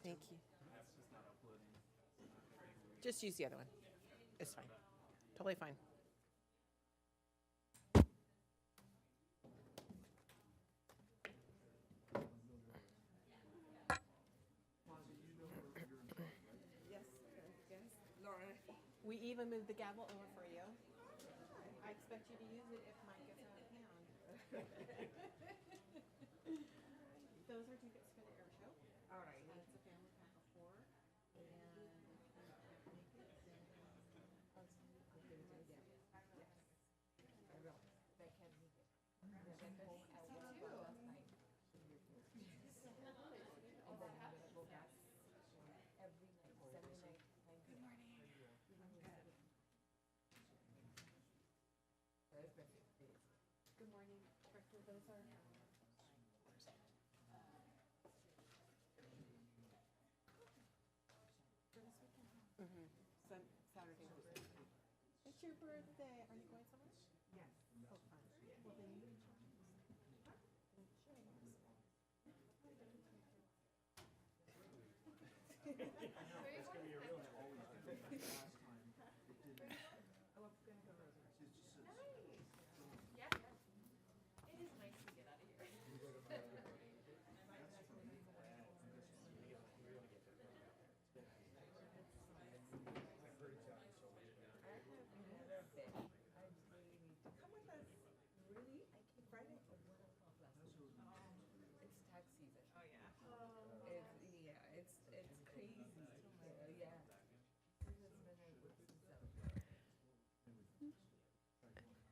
Thank you. Just use the other one. It's fine. Totally fine. We even moved the gavel over for you. I expect you to use it if Mike gets out of town. Those are tickets for the air show. All right. It's a family pack of 4. And if you can't make it, then good morning, Director. Those are. Saturday. It's your birthday. Are you going somewhere? Yes. Oh, fun. Well, then you.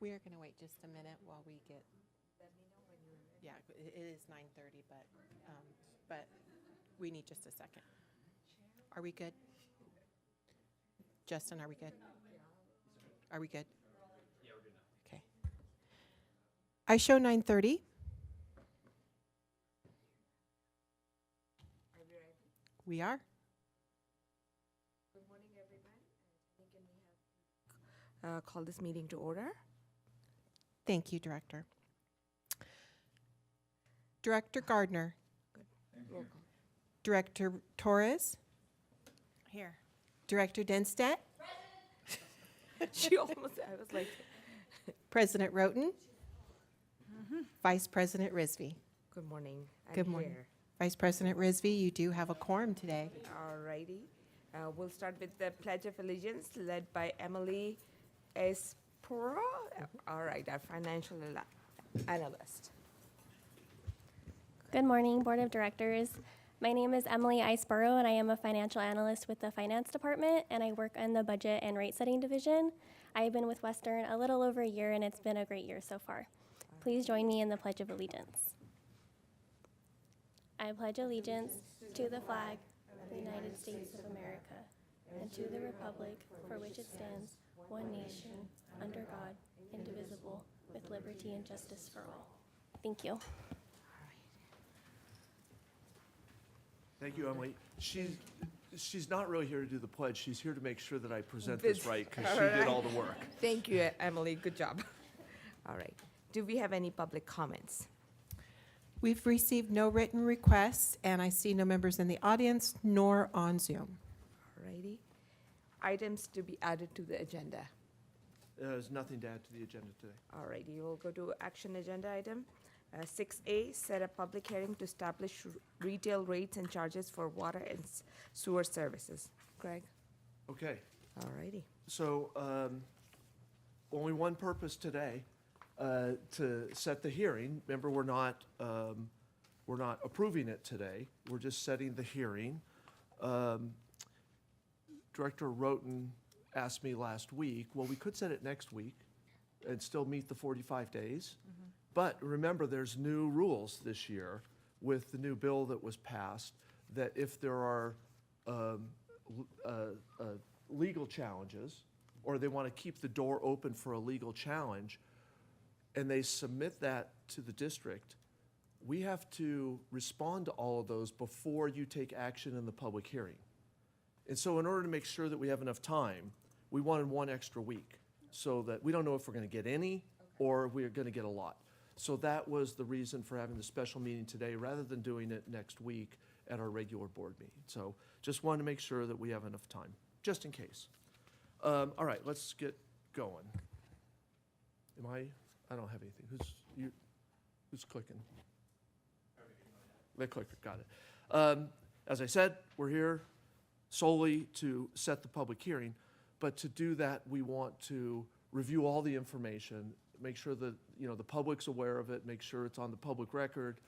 We are going to wait just a minute while we get. Let me know when you're ready. Yeah, it is 9:30, but we need just a second. Are we good? Justin, are we good? Are we good? Yeah, we're good now. Okay. I show 9:30. Are we ready? We are. Good morning, everyone. Can we have call this meeting to order? Thank you, Director. Director Gardner. Roll call. Director Torres. Here. Director Denstedt. She almost, I was like, President Roten. Vice President Risby. good morning. I'm Good morning. here. Vice President Risby, you do have a quorum today. All righty. We'll start with the Pledge of Allegiance led by Emily Esporo. All right, our financial analyst. Good morning, Board of Directors. My name is Emily Iceborough, and I am a financial analyst with the Finance Department, and I work in the Budget and Rate Setting Division. I have been with Western a little over a year, and it's been a great year so far. Please join me in the Pledge of Allegiance. I pledge allegiance to the flag of the United States of America and to the republic for which it stands, one nation, under God, indivisible, with liberty and justice for all. Thank you. Thank you, Emily. She's not really here to do the pledge. She's here to make sure that I present this right because she did all the work. Thank you, Emily. Good job. All right. Do we have any public comments? We've received no written requests, and I see no members in the audience nor on Zoom. All righty. Items to be added to the agenda. There's nothing to add to the agenda today. All righty, we'll go to action agenda item. 6A, set a public hearing to establish retail rates and charges for water and sewer services. Greg? Okay, All righty. so only one purpose today, to set the hearing. Remember, we're not approving it today. We're just setting the hearing. Director Roten asked me last week, well, we could set it next week and still meet the 45 days. But remember, there's new rules this year with the new bill that was passed, that if there are legal challenges, or they want to keep the door open for a legal challenge, and they submit that to the district, we have to respond to all of those before you take action in the public hearing. And so in order to make sure that we have enough time, we wanted one extra week, so that we don't know if we're going to get any or we're going to get a lot. So that was the reason for having the special meeting today, rather than doing it next week at our regular board meeting. So just wanted to make sure that we have enough time, just in case. All right, let's get going. I don't have anything. Who's clicking? The clicker, got it. As I said, we're here solely to set the public hearing, but to do that, we want to review all the information, make sure that, the public's aware of it, make sure it's on the public record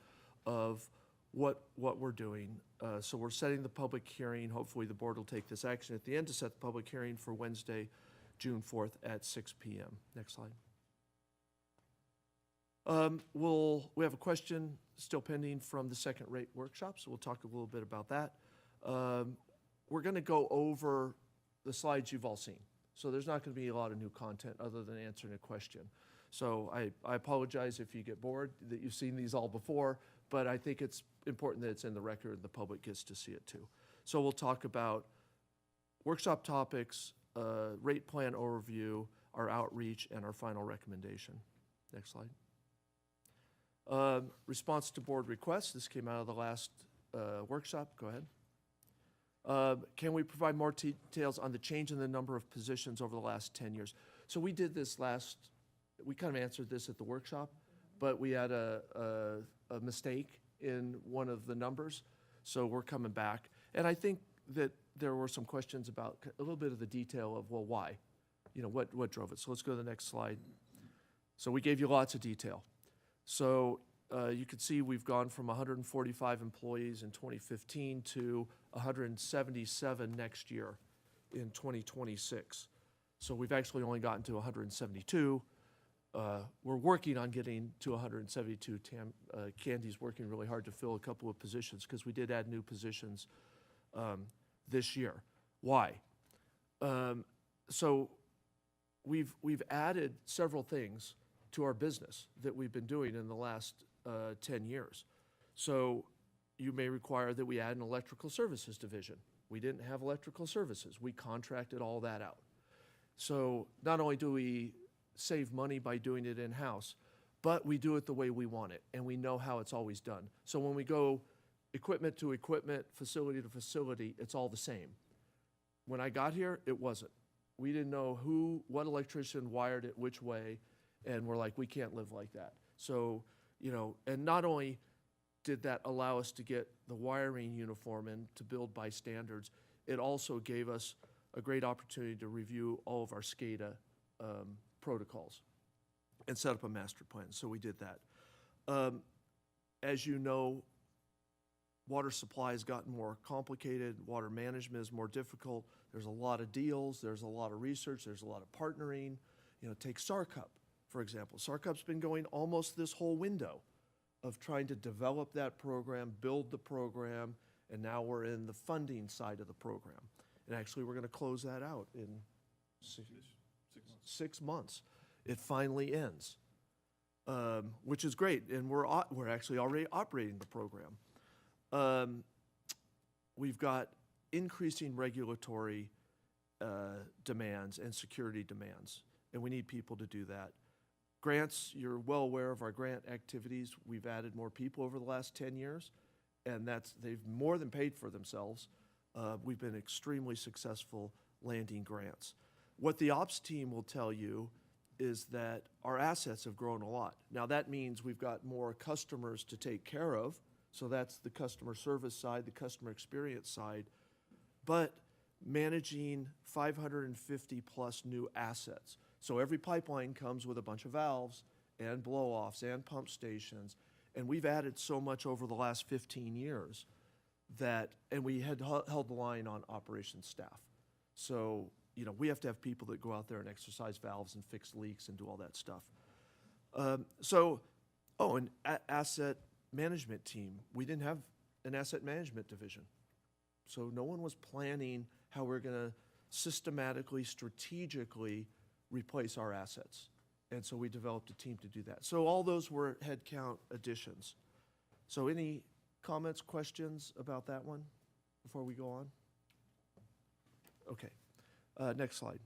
of what we're doing. So we're setting the public hearing. Hopefully, the board will take this action at the end to set the public hearing for Wednesday, June 4th at 6 p.m. Next slide. We have a question still pending from the second rate workshop, so we'll talk a little bit about that. We're going to go over the slides you've all seen. So there's not going to be a lot of new content other than answering a question. So I apologize if you get bored that you've seen these all before, but I think it's important that it's in the record and the public gets to see it too. So we'll talk about workshop topics, rate plan overview, our outreach, and our final recommendation. Next slide. Response to board requests. This came out of the last workshop. Go ahead. Can we provide more details on the change in the number of positions over the last 10 years? So we did this we kind of answered this at the workshop, but we had a mistake in one of the numbers, so we're coming back. And I think that there were some questions about a little bit of the detail of, well, why? What drove it? So let's go to the next slide. So we gave you lots of detail. So you can see we've gone from 145 employees in 2015 to 177 next year in 2026. So we've actually only gotten to 172. We're working on getting to 172. Candy's working really hard to fill a couple of positions because we did add new positions this year. Why? So we've added several things to our business that we've been doing in the last 10 years. So you may require that we add an electrical services division. We didn't have electrical services. We contracted all that out. So not only do we save money by doing it in-house, but we do it the way we want it, and we know how it's always done. So when we go equipment to equipment, facility to facility, it's all the same. When I got here, it wasn't. We didn't know what electrician wired it which way, and we're like, we can't live like that. So, and not only did that allow us to get the wiring uniform and to build by standards, it also gave us a great opportunity to review all of our SCADA protocols and set up a master plan. So we did that. As you know, water supply has gotten more complicated. Water management is more difficult. There's a lot of deals. There's a lot of research. There's a lot of partnering. Take SARCUP, for example. SARCUP's been going almost this whole window of trying to develop that program, build the program, and now we're in the funding side of the program. And actually, we're going to close that out in 6 months. It finally ends, which is great, and we're actually already operating the program. We've got increasing regulatory demands and security demands, and we need people to do that. Grants, you're well aware of our grant activities. We've added more people over the last 10 years, and they've more than paid for themselves. We've been extremely successful landing grants. What the ops team will tell you is that our assets have grown a lot. Now that means we've got more customers to take care of, so that's the customer service side, the customer experience side, but managing 550 plus new assets. So every pipeline comes with a bunch of valves and blow-offs and pump stations, and we've added so much over the last 15 years and we had held the line on operations staff. So, we have to have people that go out there and exercise valves and fix leaks and do all that stuff. An asset management team. We didn't have an asset management division. So no one was planning how we're going to systematically, strategically replace our assets. And so we developed a team to do that. So all those were headcount additions. So any comments, questions about that one before we go on? Okay. Next slide.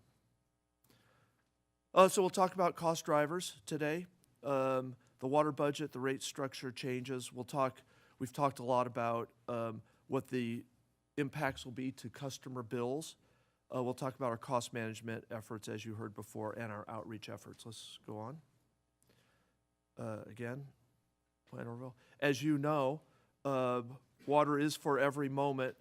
So we'll talk about cost drivers today. The water budget, the rate structure changes. We've talked a lot about what the impacts will be to customer bills. We'll talk about our cost management efforts, as you heard before, and our outreach efforts. Let's go on. Again, plan overall. As you know, water is for every moment.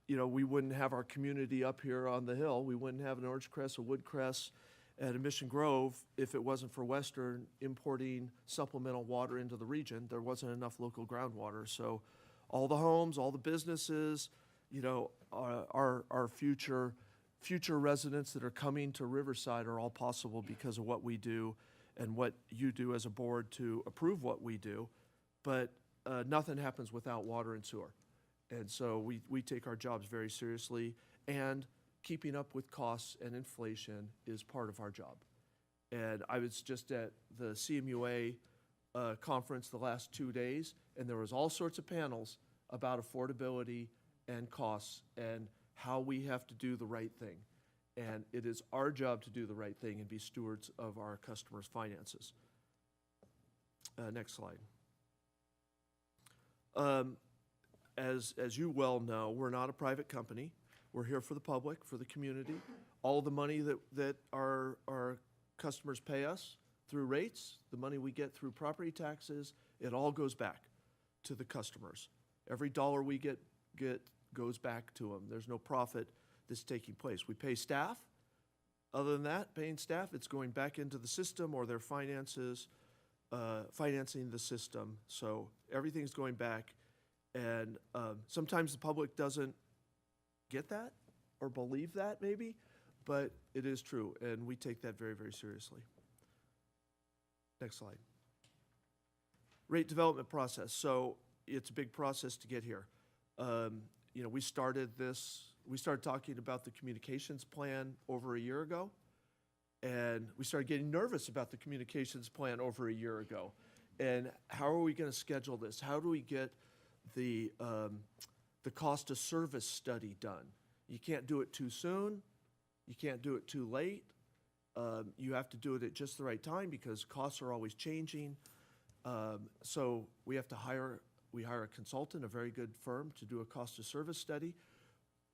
You know, we wouldn't have our community up here on the hill. We wouldn't have an Orange Crest, a Woodcrest, and a Mission Grove if it wasn't for Western importing supplemental water into the region. There wasn't enough local groundwater. So all the homes, all the businesses, you know, our future residents that are coming to Riverside are all possible because of what we do and what you do as a board to approve what we do. But nothing happens without water and sewer. And so we take our jobs very seriously, and keeping up with costs and inflation is part of our job. And I was just at the CMUA conference the last 2 days, and there was all sorts of panels about affordability and costs and how we have to do the right thing. And it is our job to do the right thing and be stewards of our customers' finances. Next slide. As you well know, we're not a private company. We're here for the public, for the community. All the money that our customers pay us through rates, the money we get through property taxes, it all goes back to the customers. Every dollar we get goes back to them. There's no profit that's taking place. We pay staff. Other than that, paying staff, it's going back into the system or their finances, financing the system. So everything's going back. And sometimes the public doesn't get that or believe that maybe, but it is true, and we take that very, very seriously. Next slide. Rate development process. So it's a big process to get here. You know, we started talking about the communications plan over a year ago, and we started getting nervous about the communications plan over a year ago. And how are we going to schedule this? How do we get the cost of service study done? You can't do it too soon. You can't do it too late. You have to do it at just the right time because costs are always changing. So we hire a consultant, a very good firm, to do a cost of service study.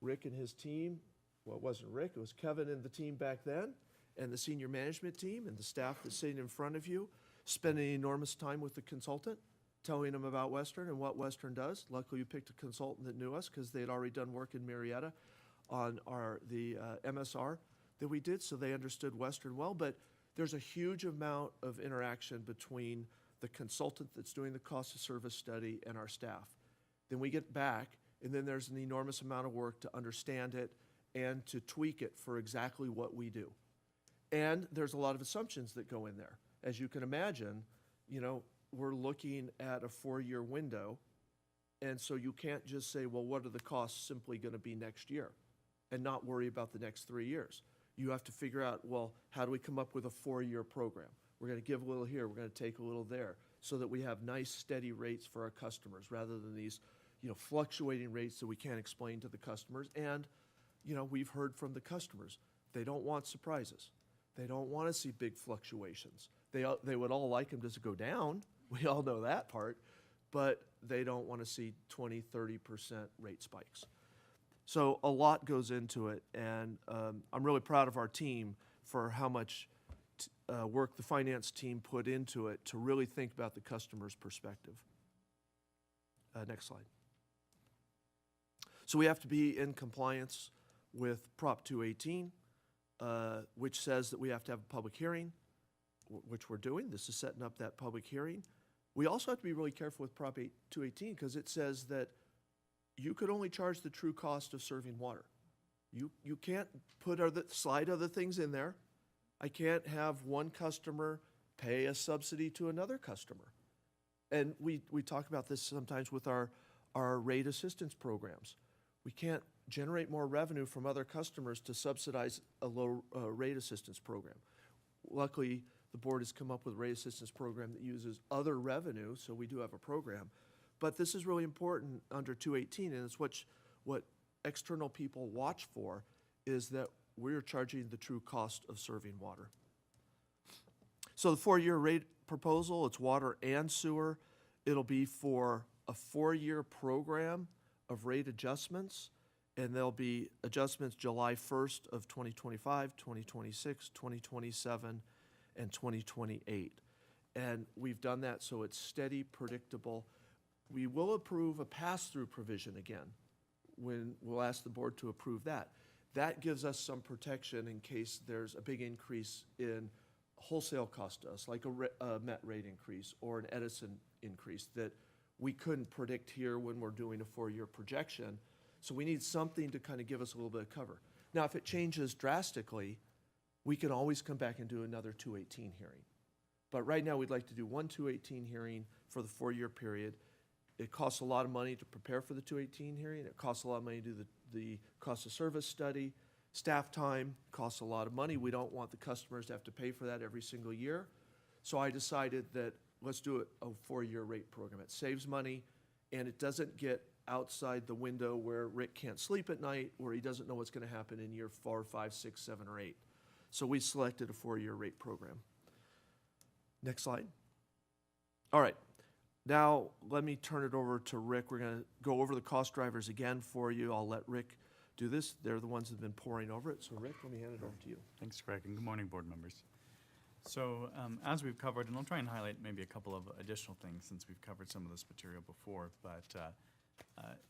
Rick and his team, well, it wasn't Rick, it was Kevin and the team back then, and the senior management team and the staff that's sitting in front of you, spending enormous time with the consultant, telling them about Western and what Western does. Luckily, you picked a consultant that knew us because they had already done work in Marietta on the MSR that we did, so they understood Western well. But there's a huge amount of interaction between the consultant that's doing the cost of service study and our staff. Then we get back, and then there's an enormous amount of work to understand it and to tweak it for exactly what we do. And there's a lot of assumptions that go in there. As you can imagine, you know, we're looking at a 4-year window, and so you can't just say, well, what are the costs simply going to be next year, and not worry about the next 3 years. You have to figure out, well, how do we come up with a 4-year program? We're going to give a little here, we're going to take a little there, so that we have nice, steady rates for our customers, rather than these, you know, fluctuating rates that we can't explain to the customers. And, you know, we've heard from the customers, they don't want surprises. They don't want to see big fluctuations. They would all like them to go down. We all know that part, but they don't want to see 20, 30% rate spikes. So a lot goes into it, and I'm really proud of our team for how much work the finance team put into it to really think about the customer's perspective. Next slide. So we have to be in compliance with Prop 218, which says that we have to have a public hearing, which we're doing. This is setting up that public hearing. We also have to be really careful with Prop 218 because it says that you could only charge the true cost of serving water. You can't slide other things in there. I can't have one customer pay a subsidy to another customer. And we talk about this sometimes with our rate assistance programs. We can't generate more revenue from other customers to subsidize a low rate assistance program. Luckily, the board has come up with a rate assistance program that uses other revenue, so we do have a program. But this is really important under 218, and it's what external people watch for, is that we're charging the true cost of serving water. So the 4-year rate proposal, it's water and sewer. It'll be for a 4-year program of rate adjustments, and there'll be adjustments July 1st of 2025, 2026, 2027, and 2028. And we've done that so it's steady, predictable. We will approve a pass-through provision again when we'll ask the board to approve that. That gives us some protection in case there's a big increase in wholesale cost to us, like a Met rate increase or an Edison increase that we couldn't predict here when we're doing a 4-year projection. So we need something to kind of give us a little bit of cover. Now, if it changes drastically, we can always come back and do another 218 hearing. But right now, we'd like to do one 218 hearing for the 4-year period. It costs a lot of money to prepare for the 218 hearing. It costs a lot of money to do the cost of service study. Staff time costs a lot of money. We don't want the customers to have to pay for that every single year. So I decided that let's do it a 4-year rate program. It saves money, and it doesn't get outside the window where Rick can't sleep at night, where he doesn't know what's going to happen in year 4, 5, 6, 7, or 8. So we selected a 4-year rate program. Next slide. All right. Now, let me turn it over to Rick. We're going to go over the cost drivers again for you. I'll let Rick do this. They're the ones that have been pouring over it. So, Rick, let me hand it over to you. Thanks, Greg, and good morning, board members. So, as we've covered, and I'll try and highlight maybe a couple of additional things since we've covered some of this material before, but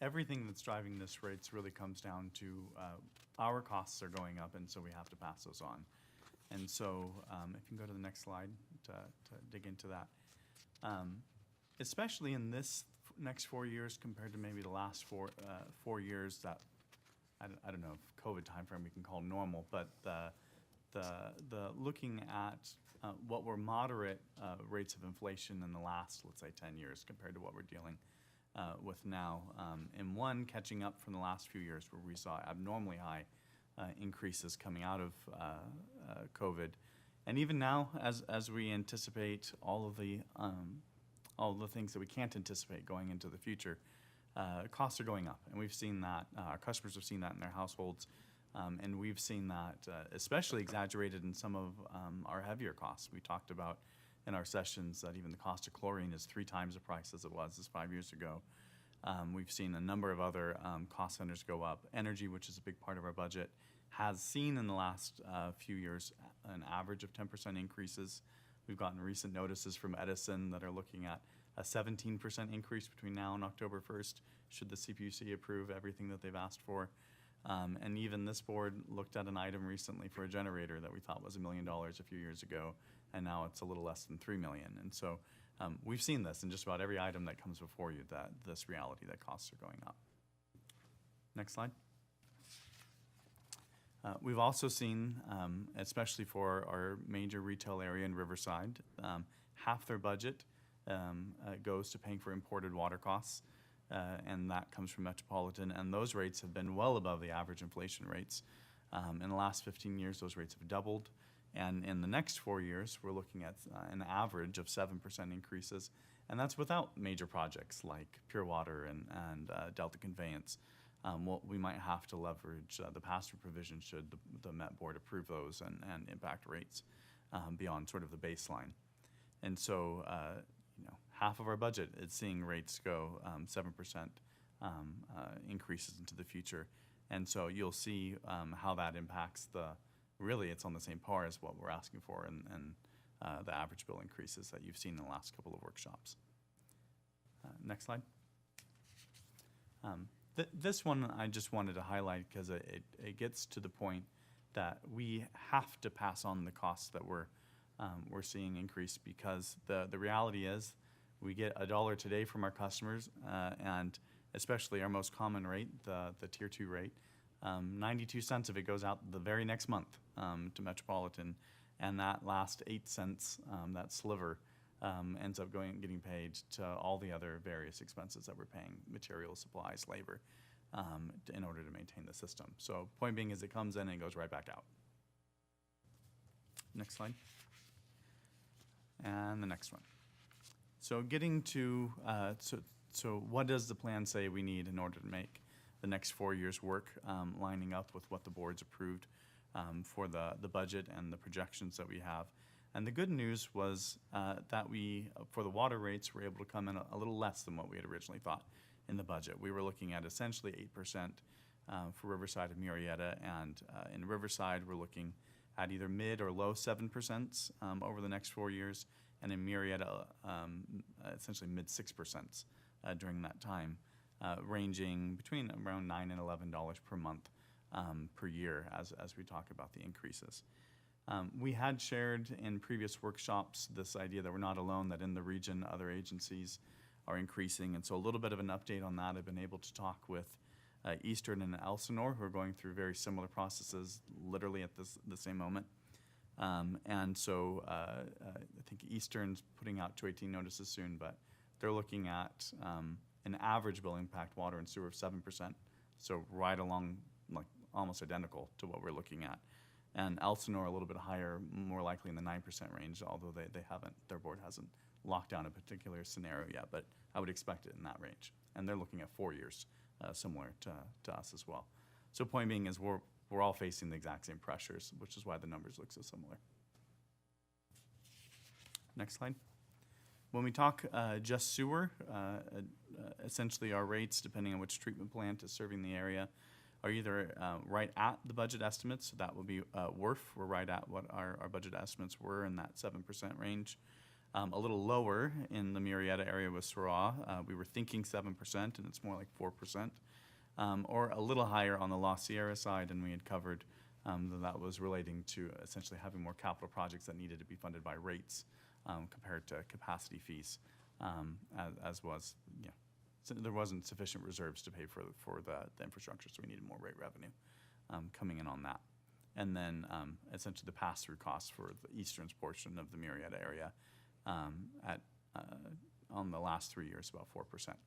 everything that's driving this rates really comes down to our costs are going up, and so we have to pass those on. And so, if you can go to the next slide to dig into that. Especially in this next 4 years compared to maybe the last 4 years that, I don't know if COVID timeframe we can call normal, but the looking at what were moderate rates of inflation in the last, let's say, 10 years compared to what we're dealing with now. And one, catching up from the last few years where we saw abnormally high increases coming out of COVID. And even now, as we anticipate all of the things that we can't anticipate going into the future, costs are going up. And we've seen that, our customers have seen that in their households. And we've seen that especially exaggerated in some of our heavier costs. We talked about in our sessions that even the cost of chlorine is 3 times the price as it was 5 years ago. We've seen a number of other cost centers go up. Energy, which is a big part of our budget, has seen in the last few years an average of 10% increases. We've gotten recent notices from Edison that are looking at a 17% increase between now and October 1st, should the CPUC approve everything that they've asked for. And even this board looked at an item recently for a generator that we thought was $1 million a few years ago, and now it's a little less than $3 million. And so we've seen this in just about every item that comes before you, that this reality that costs are going up. Next slide. We've also seen, especially for our major retail area in Riverside, half their budget goes to paying for imported water costs. And that comes from Metropolitan, and those rates have been well above the average inflation rates. In the last 15 years, those rates have doubled, and in the next 4 years, we're looking at an average of 7% increases, and that's without major projects like Pure Water and Delta Conveyance. We might have to leverage the pass-through provision should the Met Board approve those and impact rates beyond sort of the baseline. And so, half of our budget is seeing rates go 7% increases into the future. And so you'll see how that impacts really it's on the same par as what we're asking for and the average bill increases that you've seen in the last couple of workshops. Next slide. This one I just wanted to highlight because it gets to the point that we have to pass on the costs that we're seeing increase, because the reality is we get $1 today from our customers, and especially our most common rate, the Tier 2 rate, 92 cents of it goes out the very next month to Metropolitan, and that last 8 cents, that sliver, ends up getting paid to all the other various expenses that we're paying, materials, supplies, labor, in order to maintain the system. So point being is it comes in and it goes right back out. Next slide. And the next one. So getting to, so what does the plan say we need in order to make the next 4 years work, lining up with what the board's approved for the budget and the projections that we have? And the good news was that for the water rates, were able to come in a little less than what we had originally thought. in the budget. We were looking at essentially 8% for Riverside and Murrieta, and in Riverside, we're looking at either mid or low 7% over the next 4 years, and in Murrieta, essentially mid 6% during that time, ranging between around $9 and $11 per month per year as we talk about the increases. We had shared in previous workshops this idea that we're not alone, that in the region other agencies are increasing, and so a little bit of an update on that. I've been able to talk with Eastern and Elsinore, who are going through very similar processes literally at the same moment. And so I think Eastern's putting out 218 notices soon, but they're looking at an average bill impact water and sewer of 7%, so right along, like almost identical to what we're looking at. And Elsinore a little bit higher, more likely in the 9% range, although their board hasn't locked down a particular scenario yet, but I would expect it in that range. And they're looking at 4 years, similar to us as well. So point being is we're all facing the exact same pressures, which is why the numbers look so similar. Next slide. When we talk just sewer, essentially our rates, depending on which treatment plant is serving the area, are either right at the budget estimates, so that will be WRF. We're right at what our budget estimates were in that 7% range. A little lower in the Murrieta area with Syrah. We were thinking 7%, and it's more like 4%. Or a little higher on the La Sierra side, and we had covered that was relating to essentially having more capital projects that needed to be funded by rates compared to capacity fees, as was, so there wasn't sufficient reserves to pay for the infrastructure, so we needed more rate revenue coming in on that. And then essentially the pass-through costs for the Eastern's portion of the Murrieta area on the last 3 years, about 4%.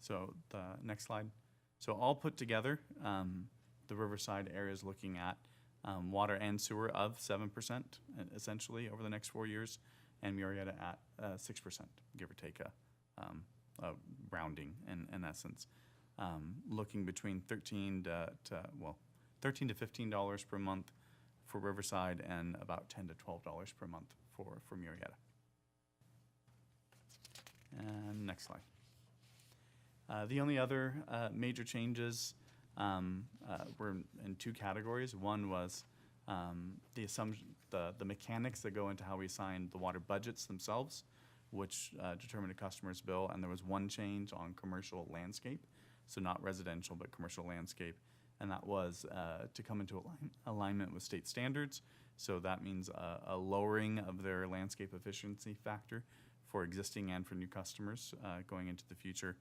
So the next slide. So all put together, the Riverside area is looking at water and sewer of 7% essentially over the next 4 years, and Murrieta at 6%, give or take a rounding in essence. Looking between $13 to $15 per month for Riverside and about $10 to $12 per month for Murrieta. And next slide. The only other major changes were in two categories. One was the assumption, the mechanics that go into how we assign the water budgets themselves, which determine a customer's bill, and there was one change on commercial landscape, so not residential, but commercial landscape, and that was to come into alignment with state standards. So that means a lowering of their landscape efficiency factor for existing and for new customers going into the future,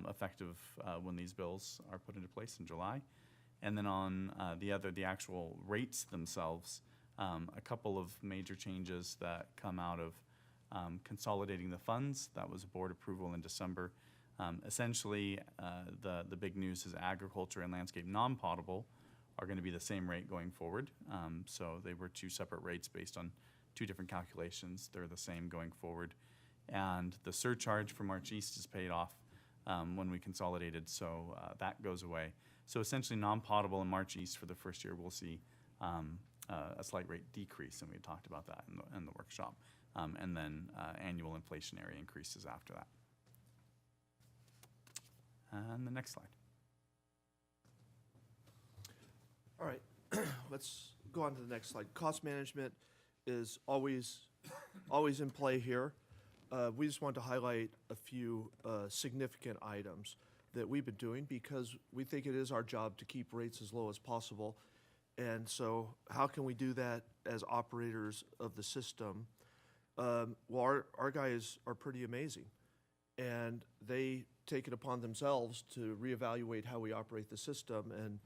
effective when these bills are put into place in July. And then on the actual rates themselves, a couple of major changes that come out of consolidating the funds. That was board approval in December. Essentially, the big news is agriculture and landscape non-potable are going to be the same rate going forward. So they were two separate rates based on two different calculations. They're the same going forward. And the surcharge for March East is paid off when we consolidated, so that goes away. So essentially non-potable in March East for the first year, we'll see a slight rate decrease, and we talked about that in the workshop. And then annual inflationary increases after that. And the next slide. All right, let's go on to the next slide. Cost management is always in play here. We just wanted to highlight a few significant items that we've been doing because we think it is our job to keep rates as low as possible. And so how can we do that as operators of the system? Well, our guys are pretty amazing, and they take it upon themselves to reevaluate how we operate the system, and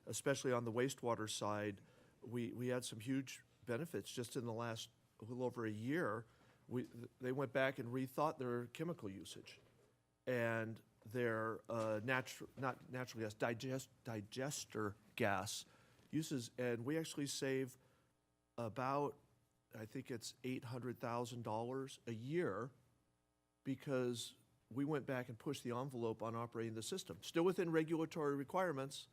especially on the wastewater side, we had some huge benefits just in the last a little over a year. They went back and rethought their chemical usage and their digester gas uses, and we actually save about, I think it's $800,000 a year because we went back and pushed the envelope on operating the system. Still within regulatory requirements,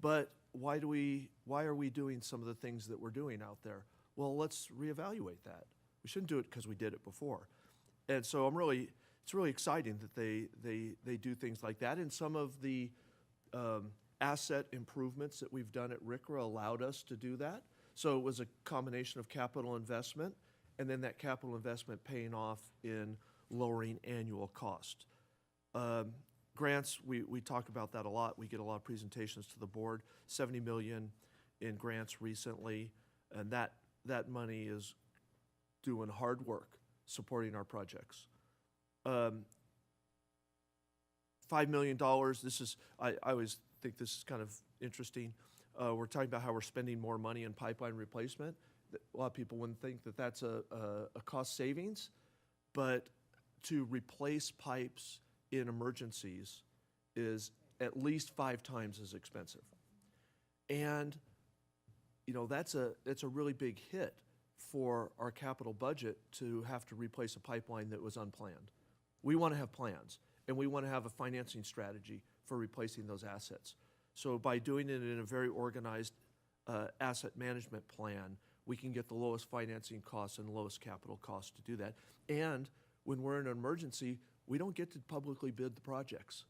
but why are we doing some of the things that we're doing out there? Well, let's reevaluate that. We shouldn't do it because we did it before. And so I'm really it's really exciting that they do things like that. And some of the asset improvements that we've done at RCRA allowed us to do that. So it was a combination of capital investment and then that capital investment paying off in lowering annual cost. Grants, we talk about that a lot. We get a lot of presentations to the board, 70 million in grants recently, and that money is doing hard work supporting our projects. $5 million, this is, I always think this is kind of interesting. We're talking about how we're spending more money in pipeline replacement. A lot of people wouldn't think that that's a cost savings, but to replace pipes in emergencies is at least 5 times as expensive. And, you know, that's a really big hit for our capital budget to have to replace a pipeline that was unplanned. We want to have plans, and we want to have a financing strategy for replacing those assets. So by doing it in a very organized asset management plan, we can get the lowest financing costs and lowest capital costs to do that. And when we're in an emergency, we don't get to publicly bid the projects.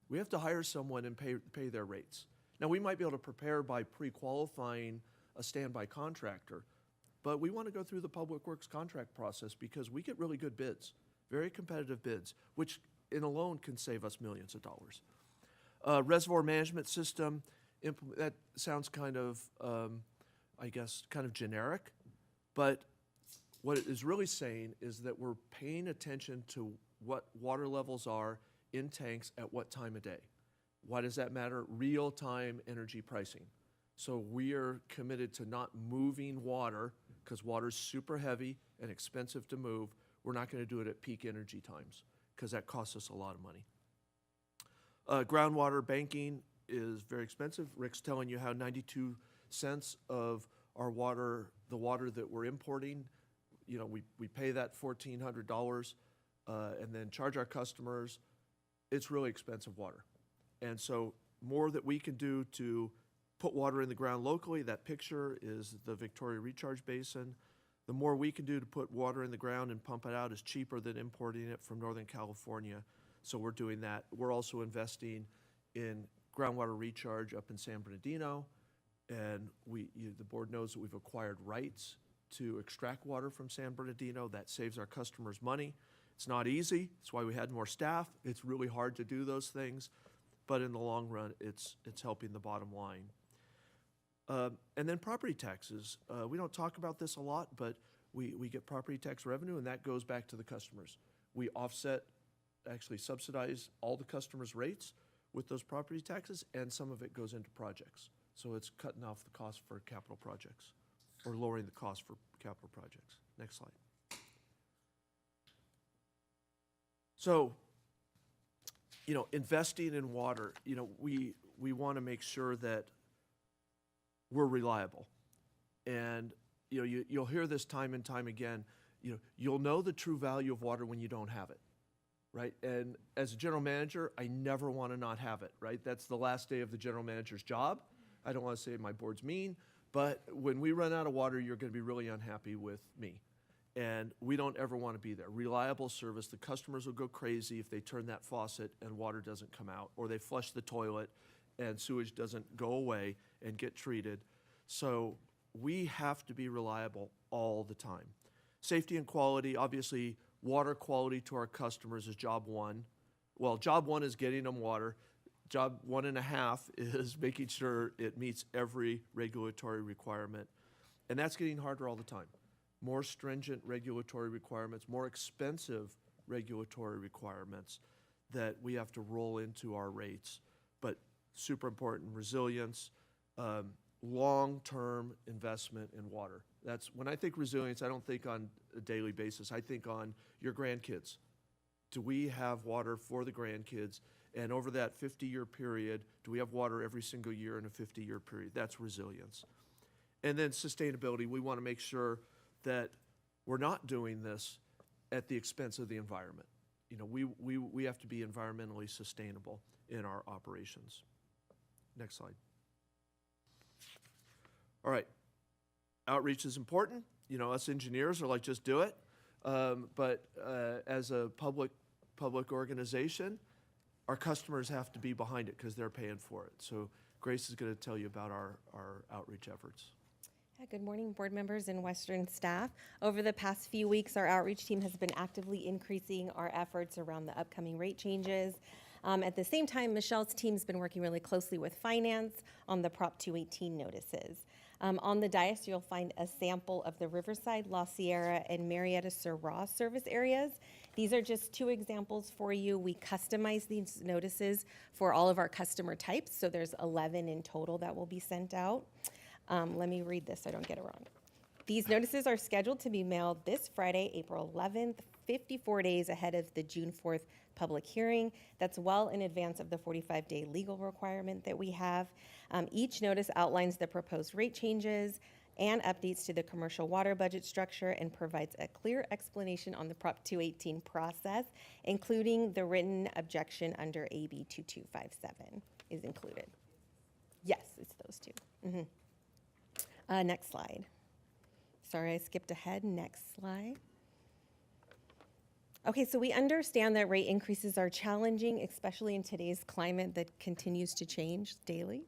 We have to hire someone and pay their rates. Now, we might be able to prepare by pre-qualifying a standby contractor, but we want to go through the Public Works contract process because we get really good bids, very competitive bids, which in alone can save us millions of dollars. Reservoir management system, that sounds kind of, I guess, kind of generic, but what it is really saying is that we're paying attention to what water levels are in tanks at what time of day. Why does that matter? Real-time energy pricing. So we are committed to not moving water because water's super heavy and expensive to move. We're not going to do it at peak energy times because that costs us a lot of money. Groundwater banking is very expensive. Rick's telling you how 92 cents of our water, the water that we're importing, you know, we pay that $1,400 and then charge our customers. It's really expensive water. And so more that we can do to put water in the ground locally, that picture is the Victoria Recharge Basin. The more we can do to put water in the ground and pump it out is cheaper than importing it from Northern California. So we're doing that. We're also investing in groundwater recharge up in San Bernardino. And the board knows that we've acquired rights to extract water from San Bernardino. That saves our customers money. It's not easy. That's why we had more staff. It's really hard to do those things. But in the long run, it's helping the bottom line. And then property taxes. We don't talk about this a lot, but we get property tax revenue, and that goes back to the customers. We offset, actually subsidize all the customers' rates with those property taxes, and some of it goes into projects. So it's cutting off the cost for capital projects, or lowering the cost for capital projects. Next slide. So, you know, investing in water, you know, we want to make sure that we're reliable. And, you know, you'll hear this time and time again, you know, you'll know the true value of water when you don't have it, right? And as a general manager, I never want to not have it, right? That's the last day of the general manager's job. I don't want to say my board's mean, but when we run out of water, you're going to be really unhappy with me. And we don't ever want to be there. Reliable service, the customers will go crazy if they turn that faucet and water doesn't come out, or they flush the toilet and sewage doesn't go away and get treated. So we have to be reliable all the time. Safety and quality, obviously, water quality to our customers is job one. Well, job one is getting them water. Job 1.5 is making sure it meets every regulatory requirement. And that's getting harder all the time. More stringent regulatory requirements, more expensive regulatory requirements that we have to roll into our rates. But super important, resilience, long-term investment in water. That's when I think resilience, I don't think on a daily basis. I think on your grandkids. Do we have water for the grandkids? And over that 50-year period, do we have water every single year in a 50-year period? That's resilience. And then sustainability. We want to make sure that we're not doing this at the expense of the environment. You know, we have to be environmentally sustainable in our operations. Next slide. All right. Outreach is important. You know, us engineers are like, just do it. But as a public public organization, our customers have to be behind it because they're paying for it. So Grace is going to tell you about our outreach efforts. Yeah, good morning, board members and Western staff. Over the past few weeks, our outreach team has been actively increasing our efforts around the upcoming rate changes. At the same time, Michelle's team's been working really closely with finance on the Prop 218 notices. On the dais, you'll find a sample of the Riverside, La Sierra, and Marietta Sur Ross service areas. These are just two examples for you. We customize these notices for all of our customer types, so there's 11 in total that will be sent out. Let me read this so I don't get it wrong. These notices are scheduled to be mailed this Friday, April 11th, 54 days ahead of the June 4th public hearing. That's well in advance of the 45-day legal requirement that we have. Each notice outlines the proposed rate changes and updates to the commercial water budget structure and provides a clear explanation on the Prop 218 process, including the written objection under AB 2257 is included. Yes, it's those two. Next slide. Sorry, I skipped ahead. Next slide. Okay, so we understand that rate increases are challenging, especially in today's climate that continues to change daily.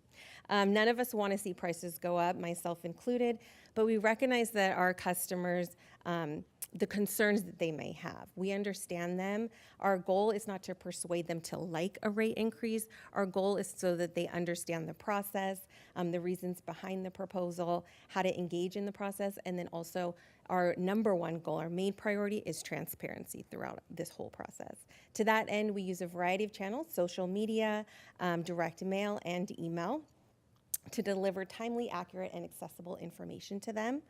None of us want to see prices go up, myself included, but we recognize that our customers, the concerns that they may have. We understand them. Our goal is not to persuade them to like a rate increase. Our goal is so that they understand the process, the reasons behind the proposal, how to engage in the process, and then also our number one goal, our main priority is transparency throughout this whole process. To that end, we use a variety of channels, social media, direct mail, and email to deliver timely, accurate, and accessible information to them.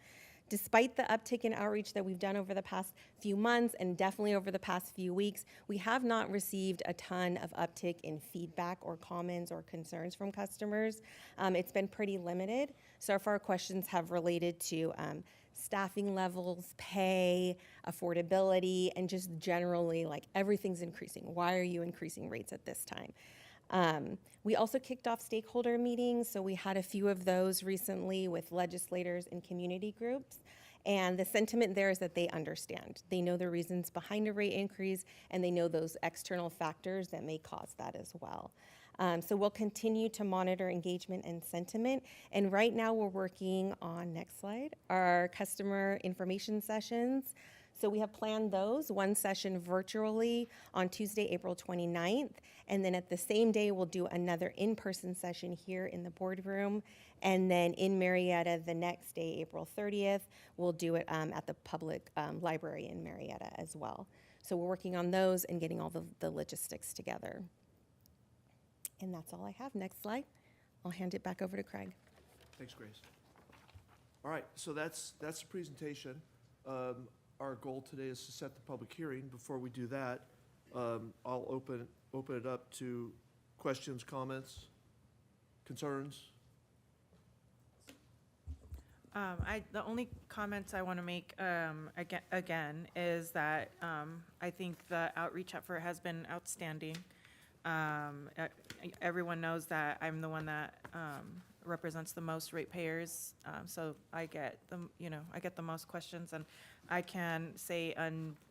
Despite the uptick in outreach that we've done over the past few months and definitely over the past few weeks, we have not received a ton of uptick in feedback or comments or concerns from customers. It's been pretty limited. So far, questions have related to staffing levels, pay, affordability, and just generally like everything's increasing. Why are you increasing rates at this time? We also kicked off stakeholder meetings, so we had a few of those recently with legislators and community groups. And the sentiment there is that they understand. They know the reasons behind a rate increase, and they know those external factors that may cause that as well. So we'll continue to monitor engagement and sentiment. And right now we're working on, next slide, our customer information sessions. So we have planned those, one session virtually on Tuesday, April 29th. And then at the same day, we'll do another in-person session here in the boardroom. And then in Marietta, the next day, April 30th, we'll do it at the public library in Marietta as well. So we're working on those and getting all the logistics together. And that's all I have. Next slide. I'll hand it back over to Craig. Thanks, Grace. All right, so that's the presentation. Our goal today is to set the public hearing. Before we do that, I'll open it up to questions, comments, concerns. The only comments I want to make again is that I think the outreach effort has been outstanding. Everyone knows that I'm the one that represents the most ratepayers, so I get the most questions, and I can say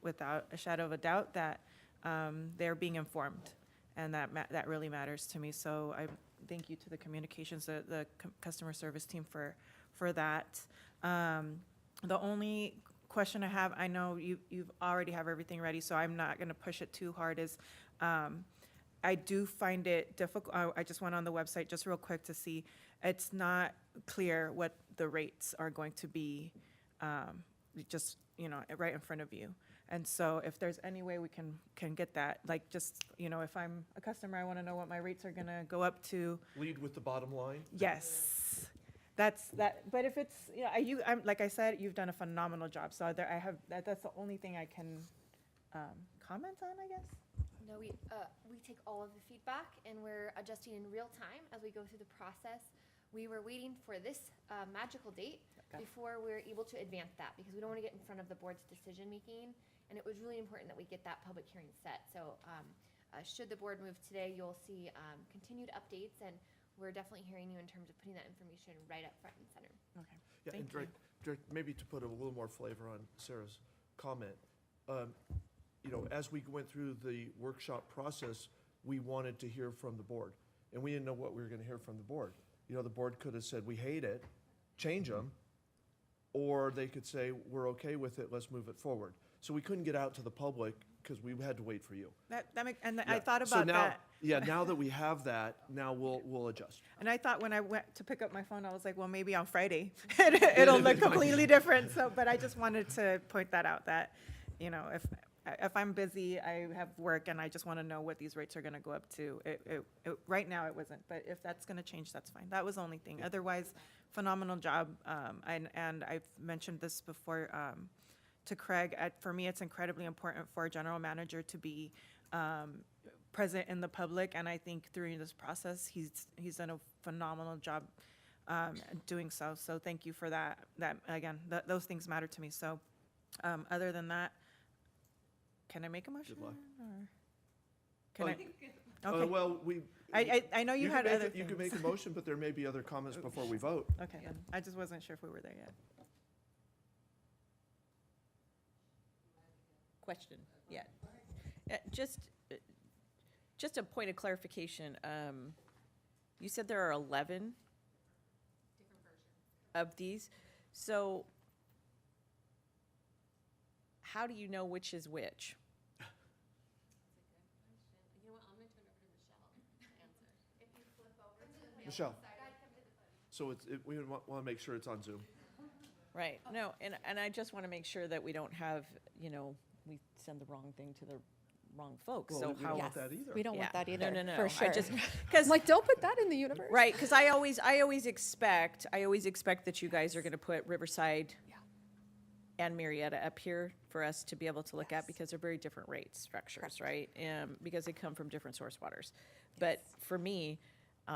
without a shadow of a doubt that they're being informed, and that really matters to me. So I thank you to the communications, the customer service team for that. The only question I have, I know you've already have everything ready, so I'm not going to push it too hard, is I do find it difficult. I just went on the website just real quick to see. It's not clear what the rates are going to be, just, right in front of you. And so if there's any way we can get that, like just, if I'm a customer, I want to know what my rates are going to go up to. Lead with the bottom line. Yes. That's that. But if it's, I'm like I said, you've done a phenomenal job. So that's the only thing I can comment on, I guess. No, we take all of the feedback and we're adjusting in real time as we go through the process. We were waiting for this magical date before we were able to advance that because we don't want to get in front of the board's decision making. And it was really important that we get that public hearing set. So should the board move today, you'll see continued updates, and we're definitely hearing you in terms of putting that information right up front and center. Okay. Yeah, and Thank you. direct, maybe to put a little more flavor on Sarah's comment. you know, as we went through the workshop process, we wanted to hear from the board. And we didn't know what we were gonna hear from the board. You know, the board could have said, we hate it, change them, or they could say, we're okay with it, let's move it forward. So we couldn't get out to the public because we had to wait for you. And I Yeah. thought So about now- that. Yeah, now that we have that, now we'll adjust. And I thought when I went to pick up my phone, I was like, well, maybe on Friday, it'll look completely different. So, but I just wanted to point that out, that, you know, if I'm busy, I have work, and I just want to know what these rates are going to go up to. Right now, it wasn't, but if that's going to change, that's fine. That was the only thing. Otherwise, phenomenal job. And I've mentioned this before to Craig. For me, it's incredibly important for a general manager to be present in the public, and I think during this process, he's done a phenomenal job doing so. So thank you for that. Again, those things matter to me. So other than that, can I make a motion? Good luck. or- Can I? Oh, Okay. well, I know you had could other make, you could things. make a motion, but there may be other comments before we vote. Okay, then. I just wasn't sure if we were there yet. Question yet. Just a point of clarification. You said there are 11 of these. So how do you know which is which? Michelle? So we want to make sure it's on Zoom. Right, no, and I just want to make sure that we don't have, you know, we send the wrong thing to the wrong folks, Well, so we don't how? want that either. We don't want Yeah. that either, No, no, no. for sure. I just, I'm because, like, don't put that in the universe. right, because I always expect that you guys are going to put Riverside and Marietta up here for us to be able to look at, because they're very different rate structures, right? Because they come from different source waters. But for me,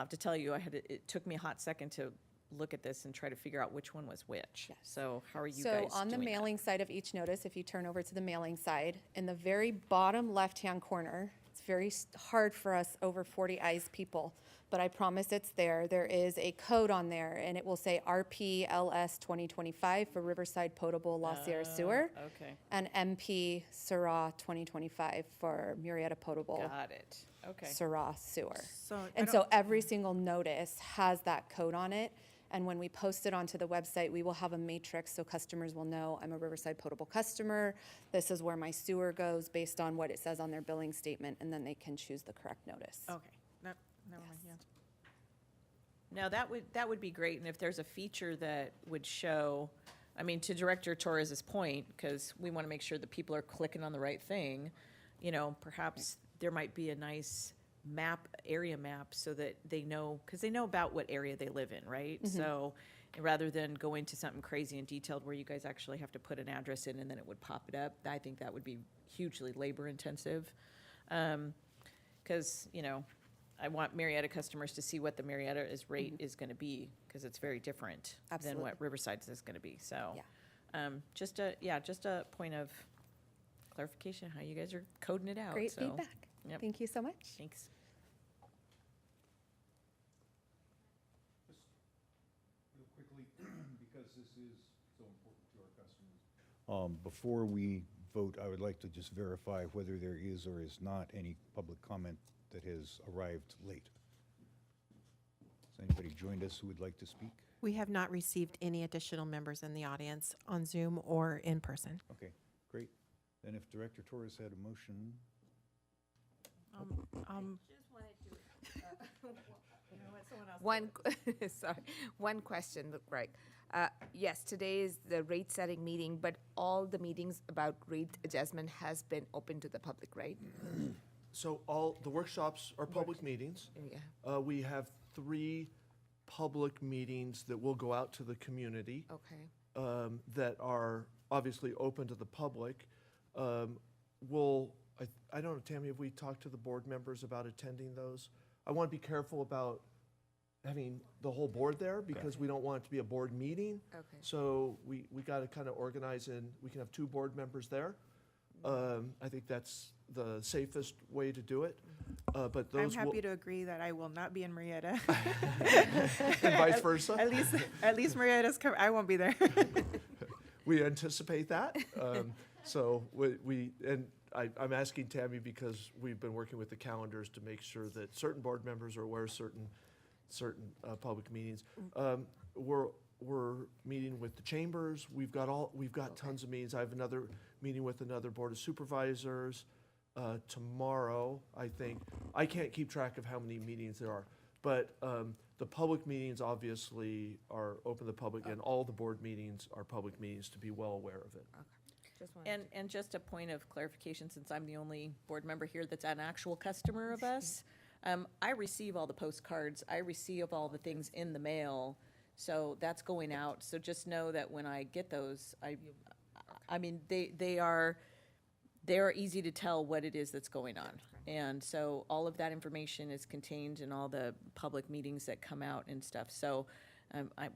to tell you, it took me a hot second to look at this and try to figure out which one was which. Yes. So how are you So guys on the doing that? mailing side of each notice, if you turn over to the mailing side, in the very bottom left-hand corner, it's very hard for us over 40 eyes people, but I promise it's there. There is a code on there, and it will say RPLS 2025 for Riverside Potable La Sierra Sewer, Okay, and MP Syrah 2025 for Murrieta Potable got it. Okay. Syrah Sewer. So I And don't- so every single notice has that code on it. And when we post it onto the website, we will have a matrix so customers will know I'm a Riverside Potable customer. This is where my sewer goes based on what it says on their billing statement, and then they can choose the correct notice. Okay, never mind, yeah. Now, that would be great, and if there's a feature that would show, I mean, to Director Torres's point, because we want to make sure that people are clicking on the right thing, you know, perhaps there might be a nice area map, so that they know, because they know about what area they live in, right? So, rather than go into something crazy and detailed where you guys actually have to put an address in and then it would pop it up, I think that would be hugely labor intensive. Because, you know, I want Marietta customers to see what the Marietta's rate is going to be, because it's very different than Absolutely. what Riverside's is going to be, so. Yeah. Just a point of clarification, how you guys are coding it out, Great so. feedback. Yep. Thank you so much. Thanks. Real quickly, because this is so important to our customers. Before we vote, I would like to just verify whether there is or is not any public comment that has arrived late. Has anybody joined us who would like to speak? We have not received any additional members in the audience on Zoom or in person. Okay, great. Then if Director Torres had a motion, One, sorry, one question, Greg. Yes, today is the rate setting meeting, but all the meetings about rate adjustment has been open to the public, right? So all the workshops are public meetings. Yeah, We have 3 public meetings that will go out to the community okay. that are obviously open to the public. I don't know, Tammy, have we talked to the board members about attending those? I want to be careful about having the whole board there, because we don't want it to be a board meeting. Okay. So we got to kind of organize in, we can have 2 board members there. I think that's the safest way to do it. But I'm those will, happy to agree that I will not be in Marietta. and vice versa. At least Marietta's I won't be there. We anticipate that. So and I'm asking Tammy because we've been working with the calendars to make sure that certain board members are aware of certain public meetings. We're meeting with the chambers. We've got tons of meetings. I have another meeting with another board of supervisors tomorrow, I think. I can't keep track of how many meetings there are, but the public meetings obviously are open to the public, and all the board meetings are public meetings, to be well aware of it. Just wanted And just a point of clarification, since I'm the only board member here that's an actual customer of us, I receive all the postcards, I receive all the things in the mail, so that's going out. So just know that when I get those, I mean, they are easy to tell what it is that's going on. And so all of that information is contained in all the public meetings that come out and stuff. So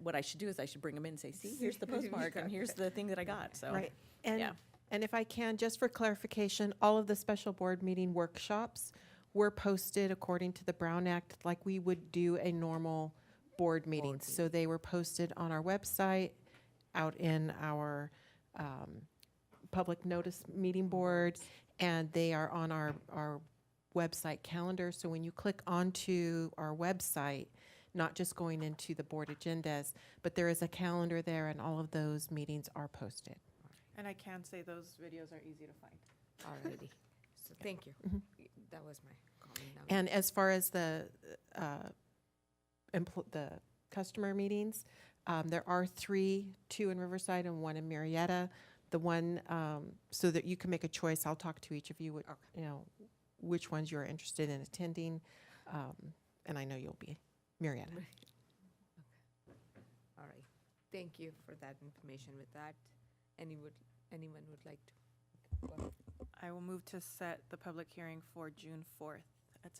what I should do is I should bring them in and say, see, here's the postmark and here's the thing that I got, so. Right. And, yeah. and if I can, just for clarification, all of the special board meeting workshops were posted according to the Brown Act like we would do a normal board meeting. So they were posted on our website, out in our public notice meeting board, and they are on our website calendar. So when you click onto our website, not just going into the board agendas, but there is a calendar there, and all of those meetings are posted. And I can say those videos are easy to find. already. So thank you. That was my comment. Now- And as far as the customer meetings, there are 3, 2 in Riverside and 1 in Marietta. The one, so that you can make a choice, I'll talk to each of you, you know, which ones you're interested in attending. And I know you'll be Marietta. All right. Thank you for that information. With that, anyone would like to? Go ahead. I will move to set the public hearing for June 4th at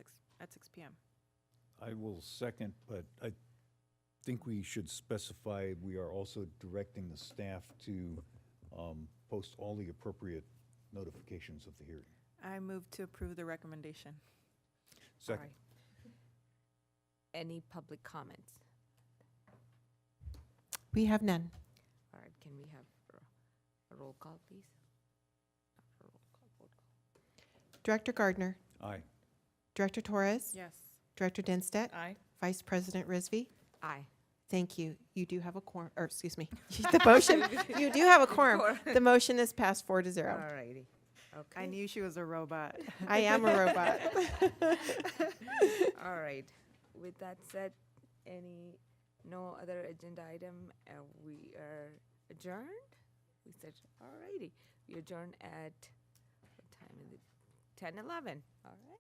6 PM. I will second, but I think we should specify, we are also directing the staff to post all the appropriate notifications of the hearing. I move to approve the recommendation. All Second. right. Any public comments? We have none. All right, can we have a roll call, please? A roll call, vote call. Director Gardner, Aye. Director Torres, Yes. Director Denstedt, Aye. Vice President Risby. Aye. Thank you. You do have a quorum, or excuse me, the motion, you do have a quorum. The motion is passed 4-0. All righty. Okay. I knew she was a robot. I am a robot. All right. With that said, no other agenda item, we are adjourned? We said, all righty. We adjourn at, what time is it? 10:11. All right.